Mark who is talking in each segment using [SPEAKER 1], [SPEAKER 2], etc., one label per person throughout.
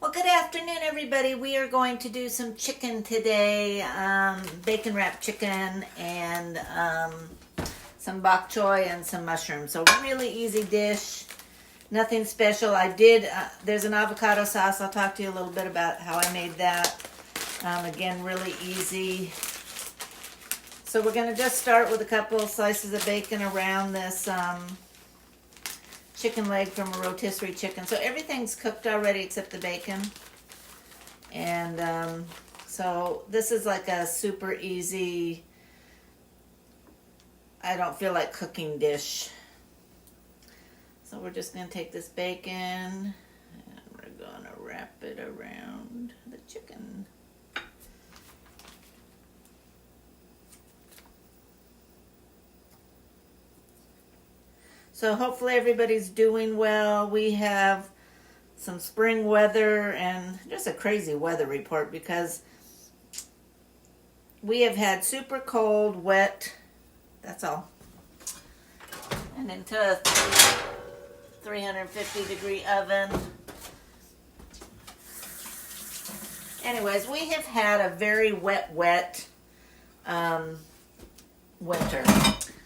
[SPEAKER 1] Well, good afternoon, everybody. We are going to do some chicken today, bacon wrapped chicken and some bok choy and some mushrooms. So really easy dish, nothing special. There's an avocado sauce. I'll talk to you a little bit about how I made that. Again, really easy. So we're going to just start with a couple of slices of bacon around this chicken leg from a rotisserie chicken. So everything's cooked already except the bacon. And so this is like a super easy, I don't feel like cooking dish. So we're just going to take this bacon and we're going to wrap it around the chicken. So hopefully everybody's doing well. We have some spring weather and just a crazy weather report because we have had super cold, wet, that's all. And into a 350 degree oven. Anyways, we have had a very wet winter.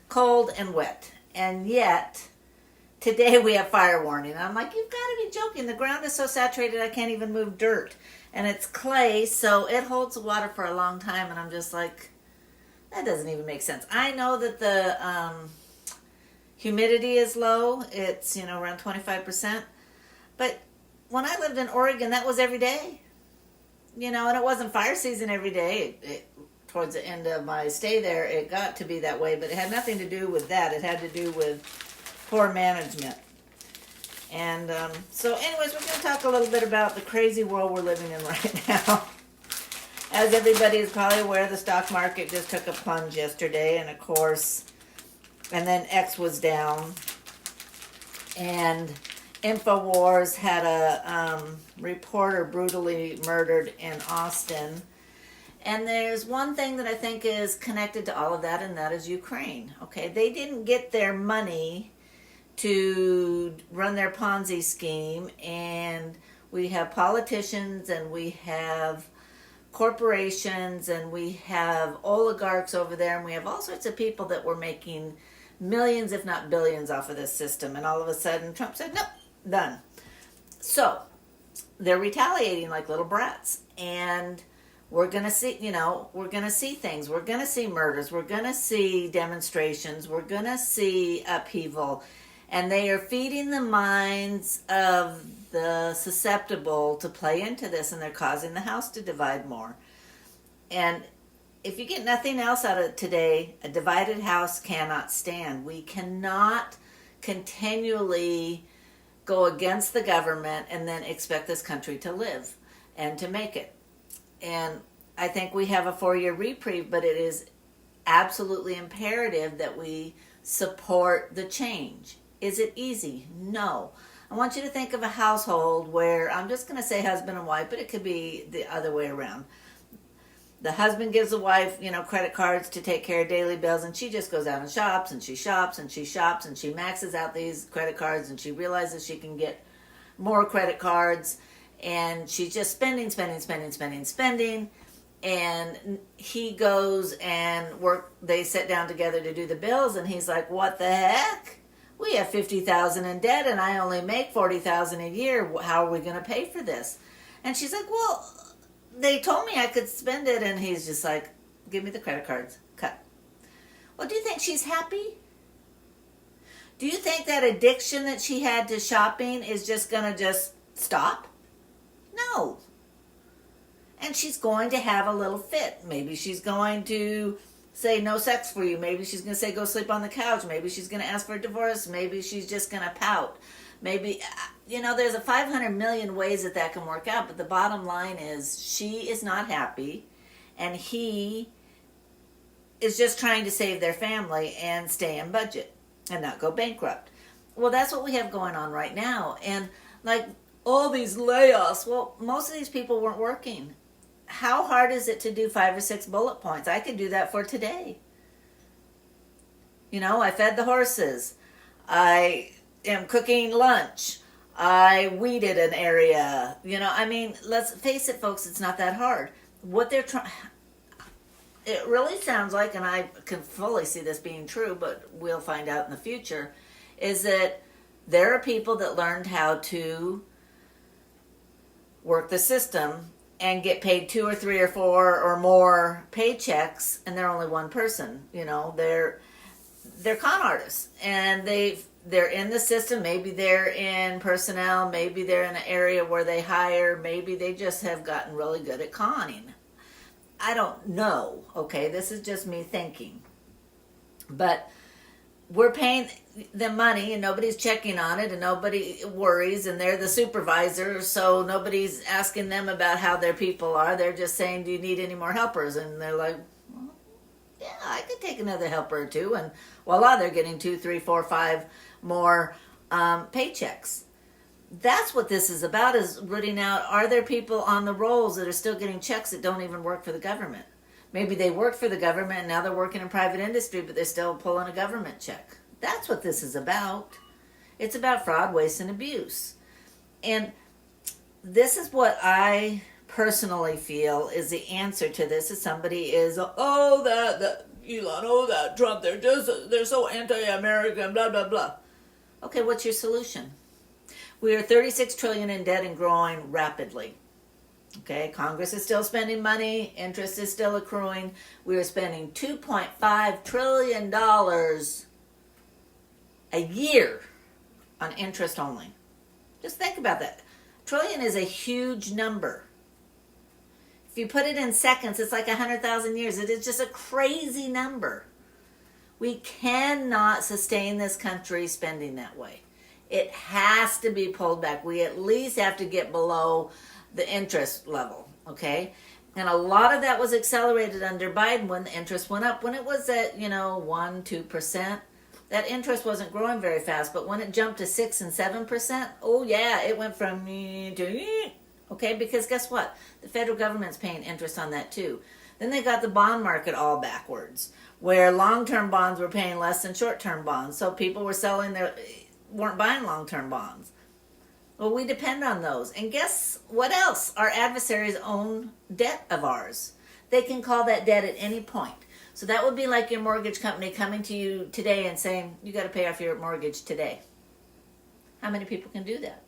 [SPEAKER 1] Cold and wet. And yet, today we have fire warning. I'm like, you've got to be joking. The ground is so saturated I can't even move dirt. And it's clay, so it holds the water for a long time. And I'm just like, that doesn't even make sense. I know that the humidity is low. It's, around 25%. But when I lived in Oregon, that was every day. And it wasn't fire season every day. Towards the end of my stay there, it got to be that way, but it had nothing to do with that. It had to do with poor management. And so anyways, we're going to talk a little bit about the crazy world we're living in right now. As everybody is probably aware, the stock market just took a plunge yesterday, and of course, and then X was down. And InfoWars had a reporter brutally murdered in Austin. And there's one thing that I think is connected to all of that, and that is Ukraine. Okay, they didn't get their money to run their Ponzi scheme, and we have politicians, and we have corporations, and we have oligarchs over there, and we have all sorts of people that were making millions, if not billions, off of this system. And all of a sudden, Trump said, nope, done. So they're retaliating like little brats, and we're going to see, we're going to see things. We're going to see murders. We're going to see demonstrations. We're going to see upheaval. And they are feeding the minds of the susceptible to play into this, and they're causing the house to divide more. And if you get nothing else out of today, a divided house cannot stand. We cannot continually go against the government and then expect this country to live and to make it. And I think we have a 4-year reprieve, but it is absolutely imperative that we support the change. Is it easy? No. I want you to think of a household where, I'm just going to say husband and wife, but it could be the other way around. The husband gives the wife, credit cards to take care of daily bills, and she just goes out and shops, and she shops, and she shops, and she maxes out these credit cards, and she realizes she can get more credit cards. And she's just spending. And he goes and they sit down together to do the bills. And he's like, what the heck? We have $50,000 in debt and I only make $40,000 a year. How are we going to pay for this? And she's like, well, they told me I could spend it. And he's just like, give me the credit cards. Cut. Well, do you think she's happy? Do you think that addiction that she had to shopping is just going to just stop? No. And she's going to have a little fit. Maybe she's going to say no sex for you. Maybe she's going to say go sleep on the couch. Maybe she's going to ask for a divorce. Maybe she's just going to pout. Maybe, there's a 500 million ways that can work out. But the bottom line is she is not happy. And he is just trying to save their family and stay in budget and not go bankrupt. Well, that's what we have going on right now. And all these layoffs. Well, most of these people weren't working. How hard is it to do 5 or 6 bullet points? I could do that for today. I fed the horses. I am cooking lunch. I weeded an area. I mean, let's face it, folks, it's not that hard. What they're trying, it really sounds like, and I can fully see this being true, but we'll find out in the future, is that there are people that learned how to work the system and get paid 2 or 3 or 4 or more paychecks, and they're only one person. They're con artists, and they're in the system. Maybe they're in personnel, maybe they're in an area where they hire, maybe they just have gotten really good at conning. I don't know, okay? This is just me thinking. But we're paying them money and nobody's checking on it and nobody worries, and they're the supervisor, so nobody's asking them about how their people are. They're just saying, do you need any more helpers? And they're like, well, yeah, I could take another helper or two, and voila, they're getting 2, 3, 4, 5 more paychecks. That's what this is about, is rooting out, are there people on the rolls that are still getting checks that don't even work for the government? Maybe they work for the government and now they're working in private industry, but they're still pulling a government check. That's what this is about. It's about fraud, waste, and abuse. And this is what I personally feel is the answer to this. Is somebody is, that Elon, that Trump, they're so anti-American, blah, blah, blah. Okay, what's your solution? We are 36 trillion in debt and growing rapidly. Okay, Congress is still spending money, interest is still accruing. We are spending $2.5 trillion a year on interest only. Just think about that. Trillion is a huge number. If you put it in seconds, it's like 100,000 years. It is just a crazy number. We cannot sustain this country spending that way. It has to be pulled back. We at least have to get below the interest level, okay? And a lot of that was accelerated under Biden when the interest went up. When it was at, 1, 2%, that interest wasn't growing very fast. But when it jumped to 6 and 7%, oh yeah, it went from to, okay? Because guess what? The federal government's paying interest on that too. Then they got the bond market all backwards, where long-term bonds were paying less than short-term bonds. So people weren't buying long-term bonds. Well, we depend on those. And guess what else? Our adversaries own debt of ours. They can call that debt at any point. So that would be like your mortgage company coming to you today and saying, you got to pay off your mortgage today. How many people can do that?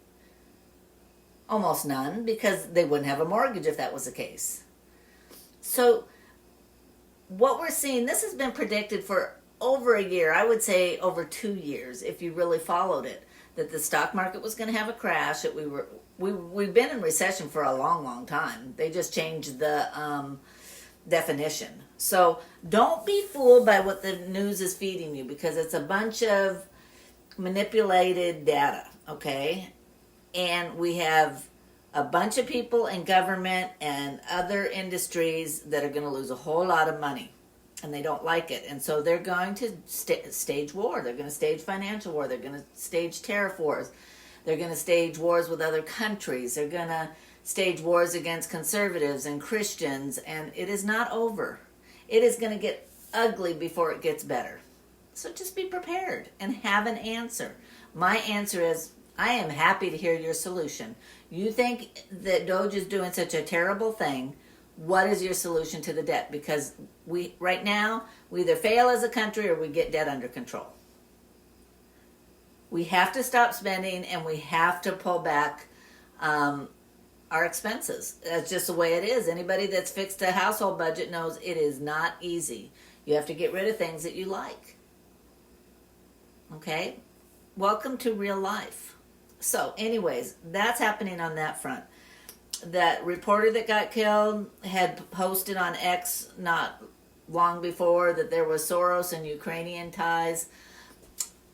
[SPEAKER 1] Almost none, because they wouldn't have a mortgage if that was the case. So what we're seeing, this has been predicted for over a year, I would say over 2 years, if you really followed it, that the stock market was going to have a crash. That we've been in recession for a long, long time. They just changed the definition. So don't be fooled by what the news is feeding you, because it's a bunch of manipulated data, okay? And we have a bunch of people in government and other industries that are going to lose a whole lot of money. And they don't like it. And so they're going to stage war. They're going to stage financial war. They're going to stage tariff wars. They're going to stage wars with other countries. They're going to stage wars against conservatives and Christians. And it is not over. It is going to get ugly before it gets better. So just be prepared and have an answer. My answer is, I am happy to hear your solution. You think that DOGE is doing such a terrible thing. What is your solution to the debt? Because right now, we either fail as a country or we get debt under control. We have to stop spending and we have to pull back our expenses. That's just the way it is. Anybody that's fixed a household budget knows it is not easy. You have to get rid of things that you like. Okay? Welcome to real life. So anyways, that's happening on that front. That reporter that got killed had posted on X not long before that there was Soros and Ukrainian ties.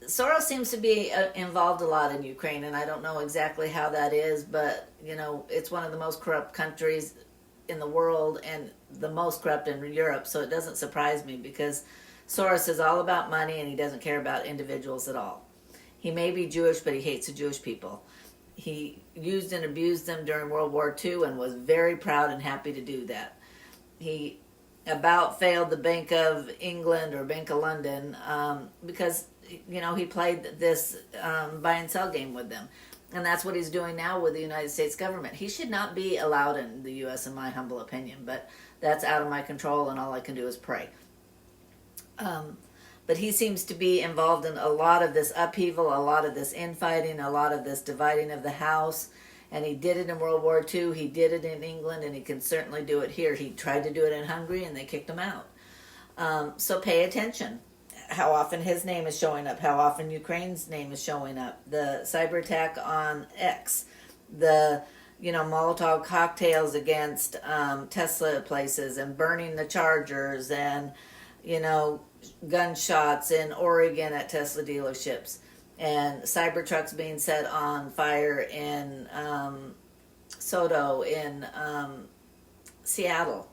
[SPEAKER 1] Soros seems to be involved a lot in Ukraine, and I don't know exactly how that is, but, it's one of the most corrupt countries in the world and the most corrupt in Europe, so it doesn't surprise me, because Soros is all about money and he doesn't care about individuals at all. He may be Jewish, but he hates the Jewish people. He used and abused them during World War II and was very proud and happy to do that. He about failed the Bank of England or Bank of London because, he played this buy and sell game with them. And that's what he's doing now with the United States government. He should not be allowed in the U.S., in my humble opinion, but that's out of my control, and all I can do is pray. But he seems to be involved in a lot of this upheaval, a lot of this infighting, a lot of this dividing of the house. And he did it in World War II, he did it in England, and he can certainly do it here. He tried to do it in Hungary, and they kicked him out. So pay attention. How often his name is showing up, how often Ukraine's name is showing up. The cyber attack on X, the Molotov cocktails against Tesla places, and burning the chargers, and gunshots in Oregon at Tesla dealerships, and Cybertrucks being set on fire in Soto in Seattle.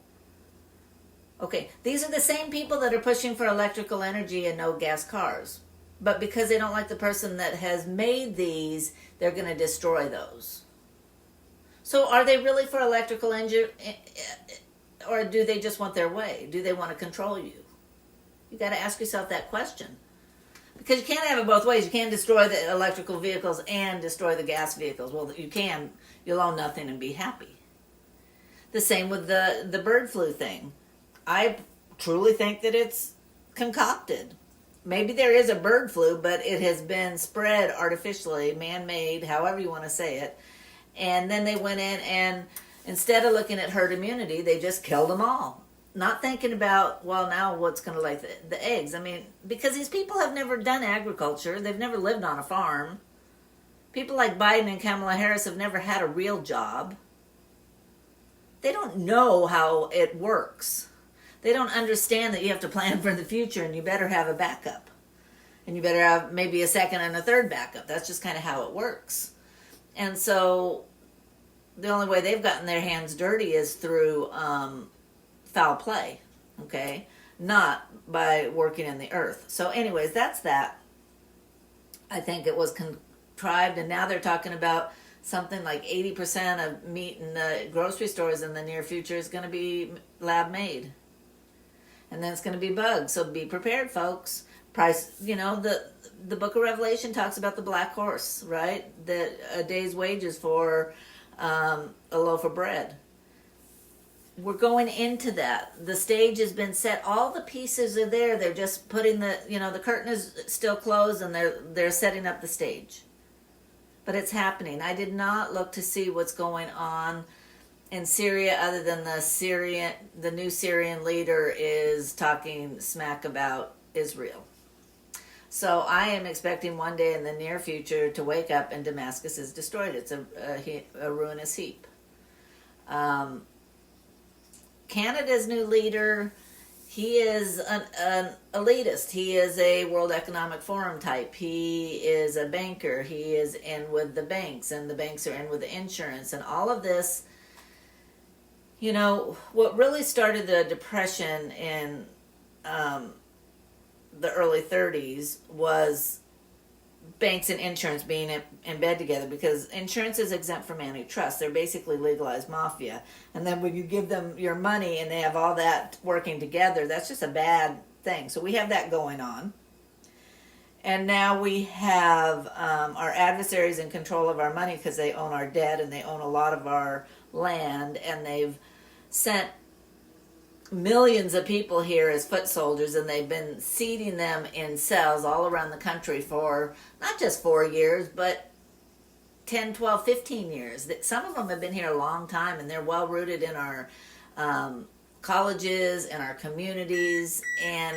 [SPEAKER 1] Okay, these are the same people that are pushing for electrical energy and no gas cars. But because they don't like the person that has made these, they're going to destroy those. So are they really for electrical energy, or do they just want their way? Do they want to control you? You got to ask yourself that question. Because you can't have it both ways. You can't destroy the electrical vehicles and destroy the gas vehicles. Well, you can. You'll own nothing and be happy. The same with the bird flu thing. I truly think that it's concocted. Maybe there is a bird flu, but it has been spread artificially, man-made, however you want to say it. And then they went in and instead of looking at herd immunity, they just killed them all. Not thinking about, well, now what's going to lay the eggs. I mean, because these people have never done agriculture. They've never lived on a farm. People like Biden and Kamala Harris have never had a real job. They don't know how it works. They don't understand that you have to plan for the future, and you better have a backup. And you better have maybe a second and a third backup. That's just kind of how it works. And so the only way they've gotten their hands dirty is through foul play, okay? Not by working in the earth. So anyways, that's that. I think it was contrived, and now they're talking about something like 80% of meat in the grocery stores in the near future is going to be lab made. And then it's going to be bugs. So be prepared, folks. Price, the book of Revelation talks about the black horse, right? That a day's wages for a loaf of bread. We're going into that. The stage has been set. All the pieces are there. They're just putting the curtain is still closed, and they're setting up the stage. But it's happening. I did not look to see what's going on in Syria, other than the new Syrian leader is talking smack about Israel. So I am expecting one day in the near future to wake up and Damascus is destroyed. It's a ruinous heap. Canada's new leader, he is an elitist. He is a World Economic Forum type. He is a banker. He is in with the banks, and the banks are in with the insurance, and all of this. What really started the Depression in the early 30s was banks and insurance being in bed together, because insurance is exempt from antitrust. They're basically legalized mafia. And then when you give them your money and they have all that working together, that's just a bad thing. So we have that going on. And now we have our adversaries in control of our money because they own our debt and they own a lot of our land, and they've sent millions of people here as foot soldiers, and they've been seating them in cells all around the country for not just 4 years, but 10, 12, 15 years. Some of them have been here a long time, and they're well rooted in our colleges and our communities, and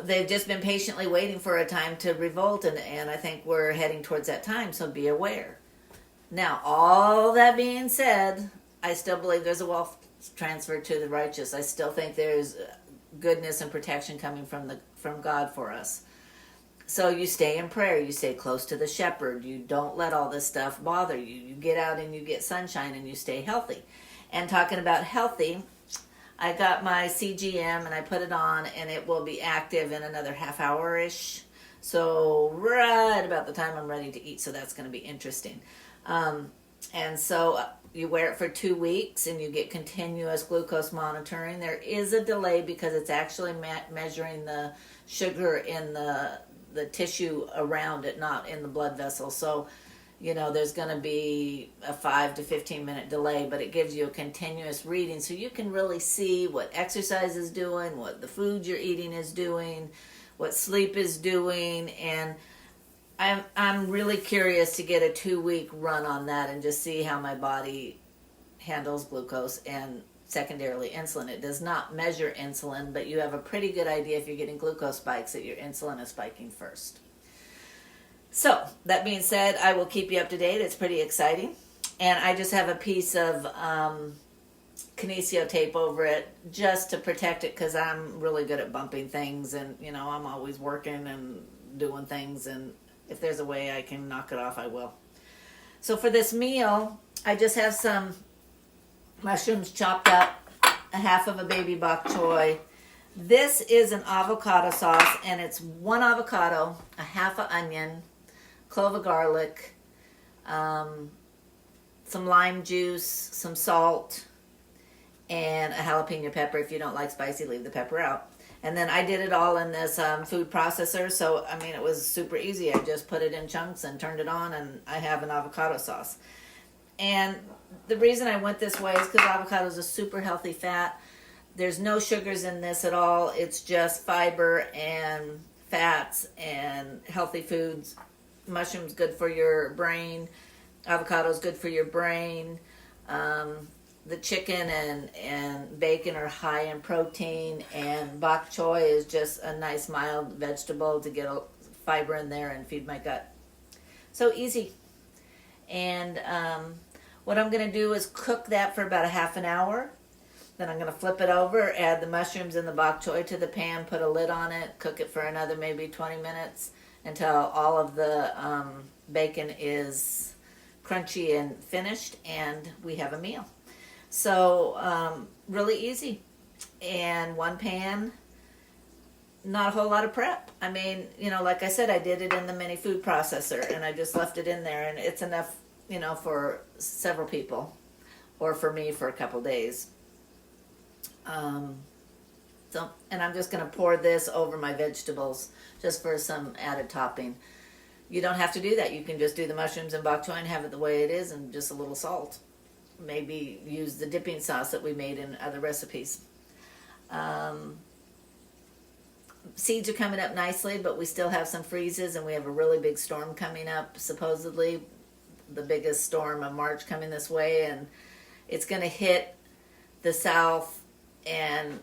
[SPEAKER 1] they've just been patiently waiting for a time to revolt, and I think we're heading towards that time, so be aware. Now, all that being said, I still believe there's a wealth transfer to the righteous. I still think there's goodness and protection coming from God for us. So you stay in prayer. You stay close to the shepherd. You don't let all this stuff bother you. You get out and you get sunshine and you stay healthy. And talking about healthy, I got my CGM and I put it on, and it will be active in another half hour-ish. So right about the time I'm ready to eat. So that's going to be interesting. And so you wear it for 2 weeks and you get continuous glucose monitoring. There is a delay because it's actually measuring the sugar in the the tissue around it, not in the blood vessel. So, there's going to be a 5 to 15 minute delay, but it gives you a continuous reading so you can really see what exercise is doing, what the food you're eating is doing, what sleep is doing. And I'm really curious to get a 2-week run on that and just see how my body handles glucose and secondarily insulin. It does not measure insulin, but you have a pretty good idea if you're getting glucose spikes that your insulin is spiking first. So, that being said, I will keep you up to date. It's pretty exciting. And I just have a piece of kinesio tape over it just to protect it because I'm really good at bumping things and, I'm always working and doing things, and if there's a way I can knock it off, I will. So for this meal, I just have some mushrooms chopped up, a half of a baby bok choy. This is an avocado sauce, and it's 1 avocado, a half an onion, clove of garlic, some lime juice, some salt, and a jalapeno pepper. If you don't like spicy, leave the pepper out. And then I did it all in this food processor, so it was super easy. I just put it in chunks and turned it on, and I have an avocado sauce. And the reason I went this way is because avocado is a super healthy fat. There's no sugars in this at all. It's just fiber and fats and healthy foods. Mushrooms good for your brain. Avocado is good for your brain. The chicken and bacon are high in protein, and bok choy is just a nice mild vegetable to get a fiber in there and feed my gut. So easy. And what I'm going to do is cook that for about a half an hour. Then I'm going to flip it over, add the mushrooms and the bok choy to the pan, put a lid on it, cook it for another maybe 20 minutes until all of the bacon is crunchy and finished, and we have a meal. So really easy. And 1 pan, not a whole lot of prep. Like I said, I did it in the mini food processor, and I just left it in there, and it's enough, for several people, or for me for a couple days. And I'm just going to pour this over my vegetables just for some added topping. You don't have to do that. You can just do the mushrooms and bok choy and have it the way it is, and just a little salt. Maybe use the dipping sauce that we made in other recipes. Seeds are coming up nicely, but we still have some freezes, and we have a really big storm coming up, supposedly the biggest storm of March coming this way, and it's going to hit the south and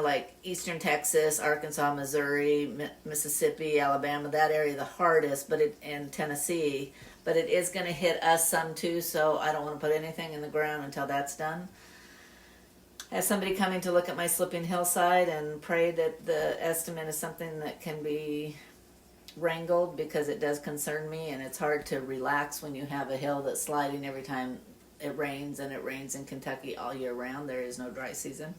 [SPEAKER 1] like eastern Texas, Arkansas, Missouri, Mississippi, Alabama, that area the hardest, and Tennessee, but it is going to hit us some too, so I don't want to put anything in the ground until that's done. I have somebody coming to look at my slipping hillside and pray that the estimate is something that can be wrangled, because it does concern me, and it's hard to relax when you have a hill that's sliding every time it rains, and it rains in Kentucky all year round. There is no dry season.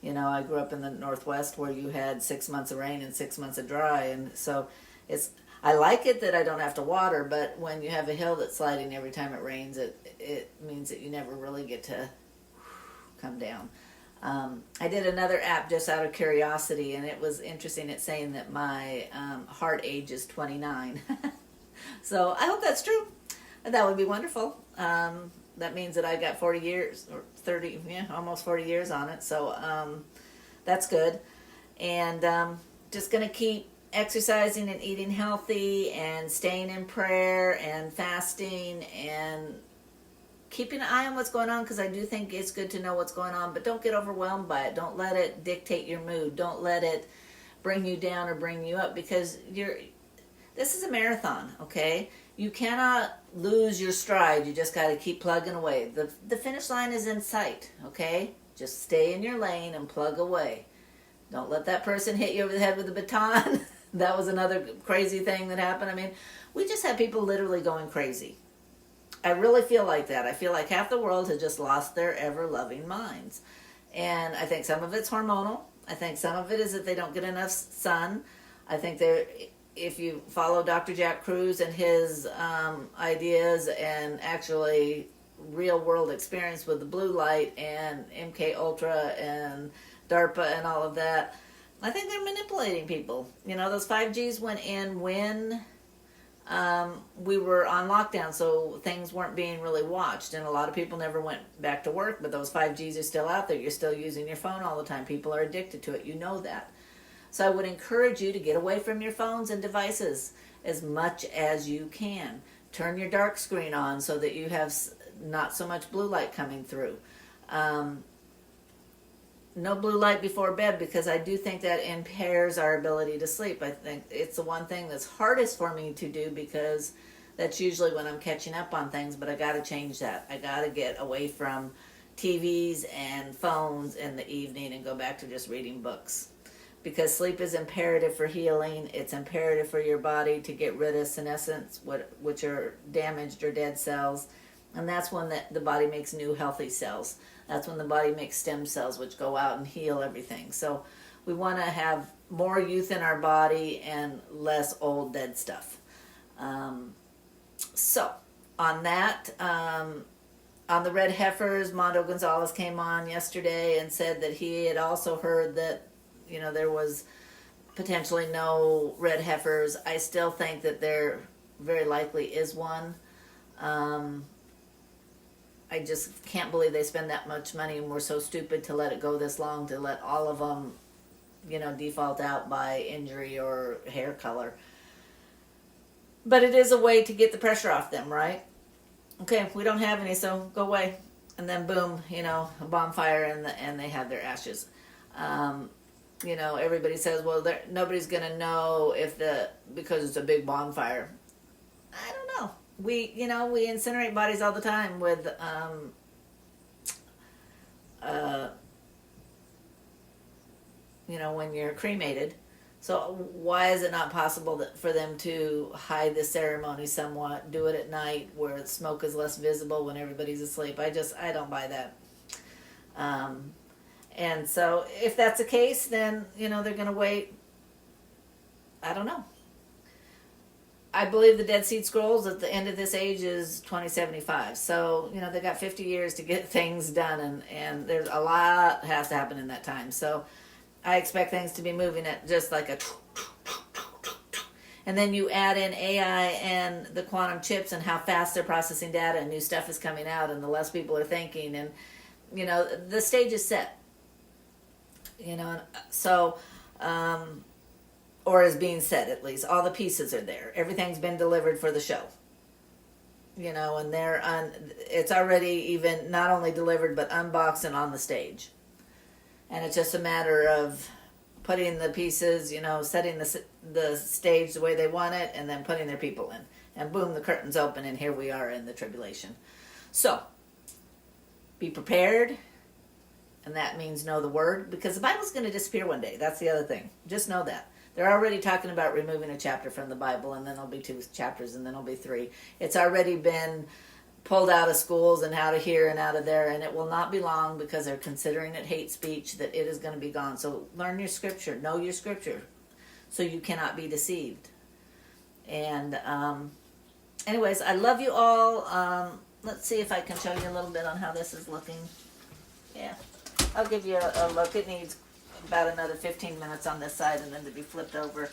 [SPEAKER 1] I grew up in the Northwest where you had 6 months of rain and 6 months of dry, and so I like it that I don't have to water, but when you have a hill that's sliding every time it rains, it means that you never really get to come down. I did another app just out of curiosity, and it was interesting. It's saying that my heart age is 29. So I hope that's true. That would be wonderful. That means that I got 40 years or 30, almost 40 years on it. So that's good. And just going to keep exercising and eating healthy and staying in prayer and fasting and keeping an eye on what's going on, because I do think it's good to know what's going on, but don't get overwhelmed by it. Don't let it dictate your mood. Don't let it bring you down or bring you up, because this is a marathon, okay? You cannot lose your stride. You just got to keep plugging away. The finish line is in sight, okay? Just stay in your lane and plug away. Don't let that person hit you over the head with a baton. That was another crazy thing that happened. We just have people literally going crazy. I really feel like that. I feel like half the world has just lost their ever-loving minds. And I think some of it's hormonal. I think some of it is that they don't get enough sun. I think if you follow Dr. Jack Kruse and his ideas and actually real-world experience with the blue light and MK Ultra and DARPA and all of that, I think they're manipulating people. You know, those 5Gs went in when we were on lockdown, so things weren't being really watched, and a lot of people never went back to work, but those 5Gs are still out there. You're still using your phone all the time. People are addicted to it. You know that. So I would encourage you to get away from your phones and devices as much as you can. Turn your dark screen on so that you have not so much blue light coming through. No blue light before bed, because I do think that impairs our ability to sleep. I think it's the one thing that's hardest for me to do, because that's usually when I'm catching up on things, but I got to change that. I got to get away from TVs and phones in the evening and go back to just reading books, because sleep is imperative for healing. It's imperative for your body to get rid of senescence, which are damaged or dead cells, and that's when the body makes new healthy cells. That's when the body makes stem cells, which go out and heal everything. So we want to have more youth in our body and less old dead stuff. So on that, on the red heifers, Mondo Gonzalez came on yesterday and said that he had also heard that, you know, there was potentially no red heifers. I still think that there very likely is one. I just can't believe they spend that much money and were so stupid to let it go this long, to let all of them, you know, default out by injury or hair color. But it is a way to get the pressure off them, right? Okay, we don't have any, so go away. And then boom, you know, a bonfire, and they have their ashes. You know, everybody says, well, nobody's going to know because it's a big bonfire. I don't know. We incinerate bodies all the time with, you know, when you're cremated. So why is it not possible for them to hide the ceremony somewhat, do it at night where the smoke is less visible when everybody's asleep? I don't buy that. And so if that's the case, then, you know, they're going to wait. I don't know. I believe the Dead Sea Scrolls at the end of this age is 2075. So, you know, they got 50 years to get things done, and there's a lot has to happen in that time. So I expect things to be moving at just like a... And then you add in AI and the quantum chips and how fast they're processing data, and new stuff is coming out, and the less people are thinking. And, you know, the stage is set. You know, so... or is being said, at least. All the pieces are there. Everything's been delivered for the show. You know, and it's already even not only delivered, but unboxed and on the stage. And it's just a matter of putting the pieces, you know, setting the stage the way they want it, and then putting their people in. And boom, the curtain's open, and here we are in the tribulation. So, be prepared. And that means know the word, because the Bible's going to disappear one day. That's the other thing. Just know that. They're already talking about removing a chapter from the Bible, and then there'll be 2 chapters, and then there'll be 3. It's already been pulled out of schools and out of here and out of there, and it will not be long, because they're considering it hate speech, that it is going to be gone. So learn your scripture. Know your scripture, so you cannot be deceived. And anyways, I love you all. Let's see if I can show you a little bit on how this is looking. Yeah, I'll give you a look. It needs about another 15 minutes on this side, and then to be flipped over.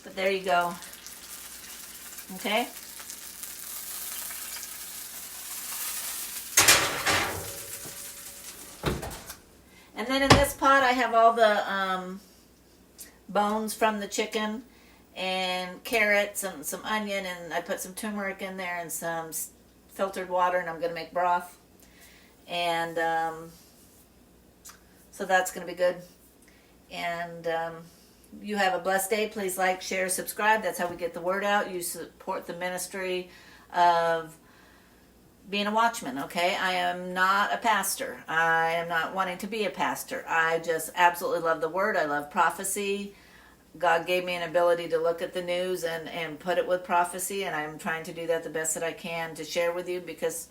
[SPEAKER 1] But there you go. Okay? And then in this pot I have all the bones from the chicken, and carrots and some onion, and I put some turmeric in there and some filtered water, and I'm going to make broth. And so that's going to be good. And you have a blessed day. Please like, share, subscribe. That's how we get the word out. You support the ministry of being a watchman, okay? I am not a pastor. I am not wanting to be a pastor. I just absolutely love the word. I love prophecy. God gave me an ability to look at the news and put it with prophecy, and I'm trying to do that the best that I can to share with you, because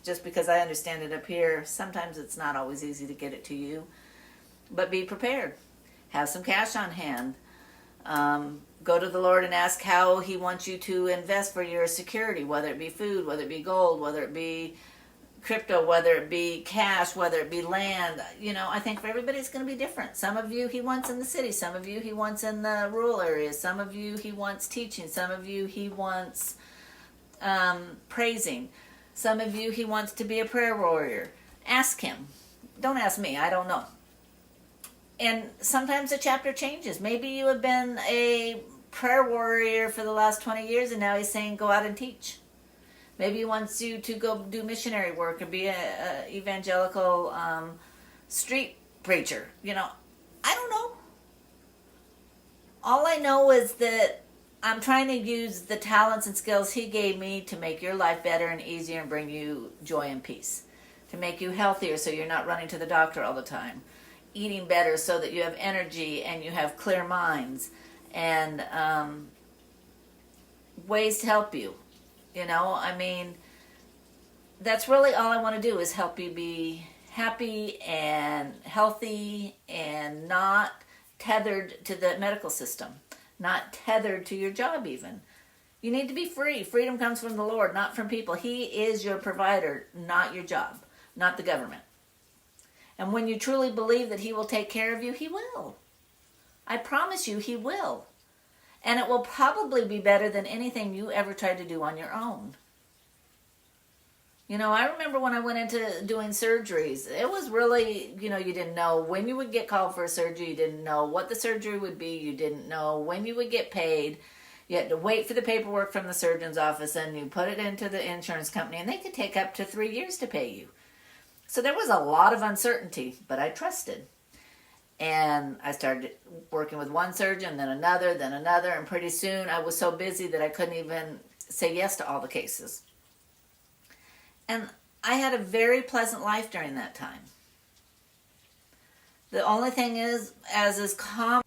[SPEAKER 1] I understand it up here, sometimes it's not always easy to get it to you. But be prepared. Have some cash on hand. Go to the Lord and ask how He wants you to invest for your security, whether it be food, whether it be gold, whether it be crypto, whether it be cash, whether it be land. I think for everybody it's going to be different. Some of you he wants in the city, some of you he wants in the rural areas, some of you he wants teaching, some of you he wants praising, some of you he wants to be a prayer warrior. Ask him. Don't ask me, I don't know. And sometimes the chapter changes. Maybe you have been a prayer warrior for the last 20 years and now he's saying go out and teach. Maybe he wants you to go do missionary work or be a evangelical street preacher. I don't know. All I know is that I'm trying to use the talents and skills he gave me to make your life better and easier and bring you joy and peace. To make you healthier so you're not running to the doctor all the time. Eating better so that you have energy and you have clear minds. And ways to help you. That's really all I want to do is help you be happy and healthy and not tethered to the medical system, not tethered to your job even. You need to be free. Freedom comes from the Lord, not from people. He is your provider, not your job, not the government. And when you truly believe that he will take care of you, he will. I promise you he will. And it will probably be better than anything you ever tried to do on your own. I remember when I went into doing surgeries, it was really, you didn't know when you would get called for a surgery. You didn't know what the surgery would be. You didn't know when you would get paid. You had to wait for the paperwork from the surgeon's office and you put it into the insurance company and they could take up to 3 years to pay you. So there was a lot of uncertainty, but I trusted. And I started working with one surgeon, then another, and pretty soon I was so busy that I couldn't even say yes to all the cases. And I had a very pleasant life during that time. The only thing is, as is common